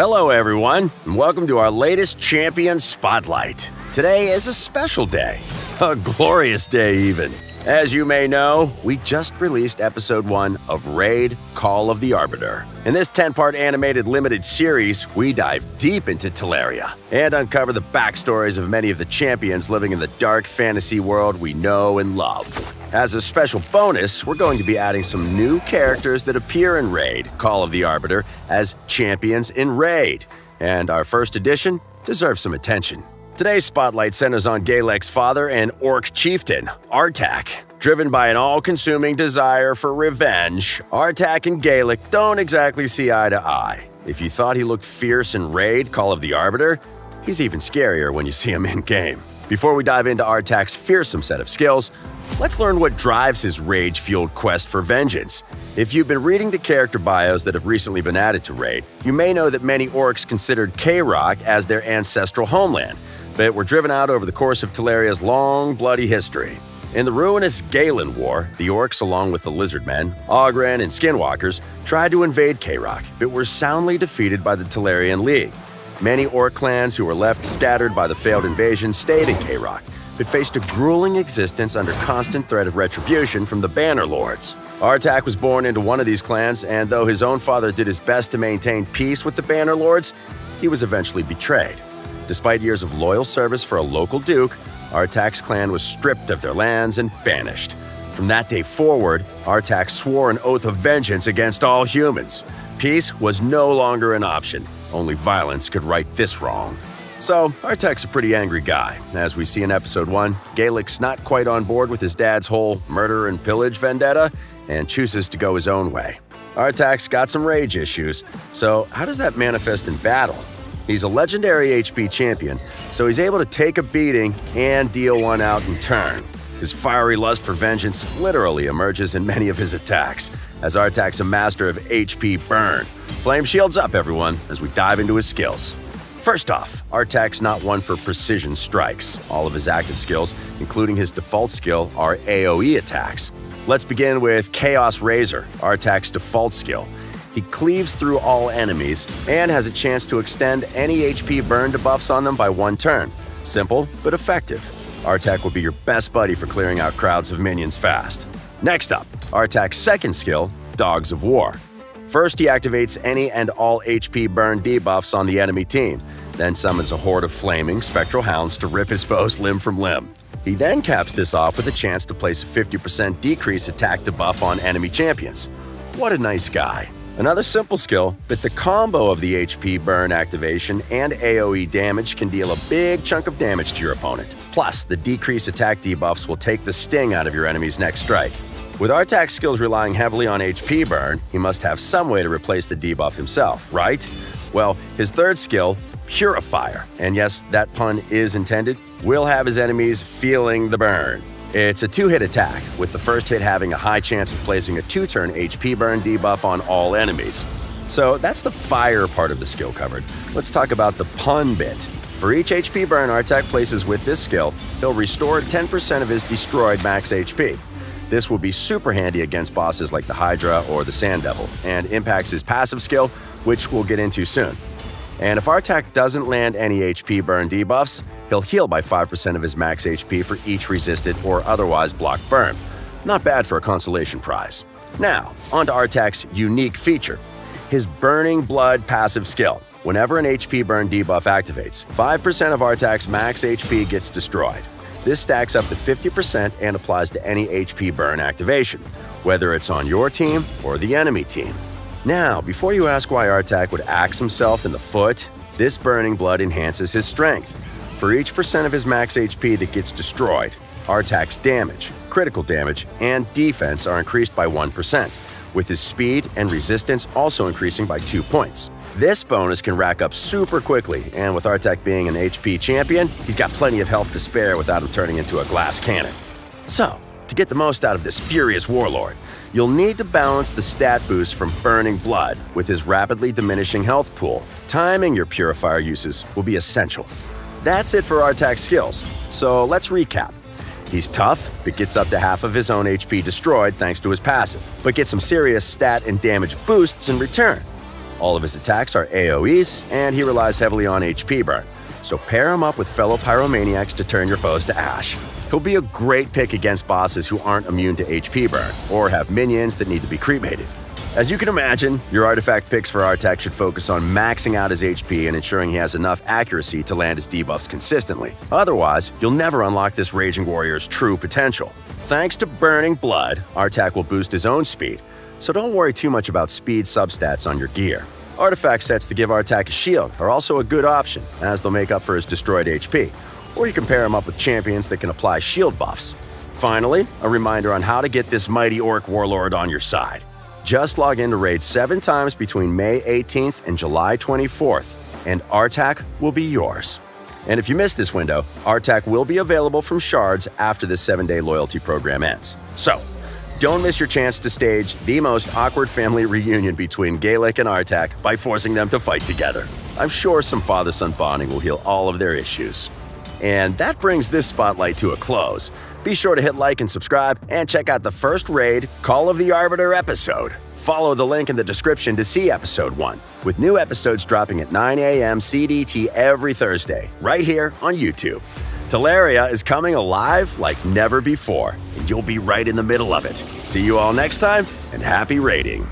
Hello everyone, and welcome to our latest Champion Spotlight. Today is a special day, a glorious day even. As you may know, we just released episode 1 of Raid: Call of the Arbiter. In this 10-part animated limited series, we dive deep into Teleria and uncover the backstories of many of the champions living in the dark fantasy world we know and love. As a special bonus, we're going to be adding some new characters that appear in Raid: Call of the Arbiter as champions in Raid, and our first edition deserves some attention. Today's spotlight centers on Galek's father and orc chieftain, Artak. Driven by an all-consuming desire for revenge, Artak and Galek don't exactly see eye to eye. If you thought he looked fierce in Raid: Call of the Arbiter, he's even scarier when you see him in-game. Before we dive into Artak's fearsome set of skills, let's learn what drives his rage-fueled quest for vengeance. If you've been reading the character bios that have recently been added to Raid, you may know that many orcs considered K-Rock as their ancestral homeland, but were driven out over the course of Teleria's long, bloody history. In the ruinous Galen War, the orcs, along with the lizardmen, Ogren, and skinwalkers, tried to invade K-Rock, but were soundly defeated by the Telerian League. Many orc clans who were left scattered by the failed invasion stayed in K-Rock, but faced a grueling existence under constant threat of retribution from the Banner Lords. Artak was born into one of these clans, and though his own father did his best to maintain peace with the Banner Lords, he was eventually betrayed. Despite years of loyal service for a local duke, Artak's clan was stripped of their lands and banished. From that day forward, Artak swore an oath of vengeance against all humans. Peace was no longer an option. Only violence could right this wrong. So, Artak's a pretty angry guy. As we see in episode 1, Galek's not quite on board with his dad's whole murder and pillage vendetta and chooses to go his own way. Artak's got some rage issues, so how does that manifest in battle? He's a legendary HP champion, so he's able to take a beating and deal one out in turn. His fiery lust for vengeance literally emerges in many of his attacks, as Artak's a master of HP burn. Flame shields up, everyone, as we dive into his skills. First off, Artak's not one for precision strikes. All of his active skills, including his default skill, are AoE attacks. Let's begin with Chaosrazor, Artak's default skill. He cleaves through all enemies and has a chance to extend any HP burn debuffs on them by 1 turn. Simple, but effective. Artak will be your best buddy for clearing out crowds of minions fast. Next up, Artak's second skill, Dogs of War. First, he activates any and all HP burn debuffs on the enemy team, then summons a horde of flaming, spectral hounds to rip his foes limb from limb. He then caps this off with a chance to place a 50% decrease attack debuff on enemy champions. What a nice guy. Another simple skill, but the combo of the HP burn activation and AoE damage can deal a big chunk of damage to your opponent. Plus, the decrease attack debuffs will take the sting out of your enemy's next strike. With Artak's skills relying heavily on HP burn, he must have some way to replace the debuff himself, right? Well, his third skill, Purifyre, and yes, that pun is intended, will have his enemies feeling the burn. It's a 2-hit attack, with the first hit having a high chance of placing a 2-turn HP burn debuff on all enemies. So that's the fire part of the skill covered. Let's talk about the pun bit. For each HP burn Artak places with this skill, he'll restore 10% of his destroyed max HP. This will be super handy against bosses like the Hydra or the Sand Devil, and impacts his passive skill, which we'll get into soon. And if Artak doesn't land any HP burn debuffs, he'll heal by 5% of his max HP for each resisted or otherwise blocked burn. Not bad for a consolation prize. Now, on to Artak's unique feature, his Burning Blood passive skill. Whenever an HP burn debuff activates, 5% of Artak's max HP gets destroyed. This stacks up to 50% and applies to any HP burn activation, whether it's on your team or the enemy team. Now, before you ask why Artak would axe himself in the foot, this Burning Blood enhances his strength. For each percent of his max HP that gets destroyed, Artak's damage, critical damage, and defense are increased by 1%, with his speed and resistance also increasing by 2 points. This bonus can rack up super quickly, and with Artak being an HP champion, he's got plenty of health to spare without him turning into a glass cannon. So, to get the most out of this furious warlord, you'll need to balance the stat boost from Burning Blood with his rapidly diminishing health pool. Timing your Purifyre uses will be essential. That's it for Artak's skills, so let's recap. He's tough, but gets up to half of his own HP destroyed thanks to his passive, but gets some serious stat and damage boosts in return. All of his attacks are AoEs, and he relies heavily on HP burn. So pair him up with fellow pyromaniacs to turn your foes to ash. He'll be a great pick against bosses who aren't immune to HP burn, or have minions that need to be cremated. As you can imagine, your artifact picks for Artak should focus on maxing out his HP and ensuring he has enough accuracy to land his debuffs consistently. Otherwise, you'll never unlock this Raging Warrior's true potential. Thanks to Burning Blood, Artak will boost his own speed, so don't worry too much about speed substats on your gear. Artifact sets to give Artak a shield are also a good option, as they'll make up for his destroyed HP, or you can pair him up with champions that can apply shield buffs. Finally, a reminder on how to get this mighty Orc Warlord on your side. Just log in to raid 7 times between May 18th and July 24th, and Artak will be yours. And if you missed this window, Artak will be available from shards after this 7-day loyalty program ends. So, don't miss your chance to stage the most awkward family reunion between Galek and Artak by forcing them to fight together. I'm sure some father-son bonding will heal all of their issues. And that brings this spotlight to a close. Be sure to hit like and subscribe, and check out the first raid, Call of the Arbiter episode. Follow the link in the description to see episode 1, with new episodes dropping at 9 a.m. CDT every Thursday, right here on YouTube. Teleria is coming alive like never before, and you'll be right in the middle of it. See you all next time, and happy raiding!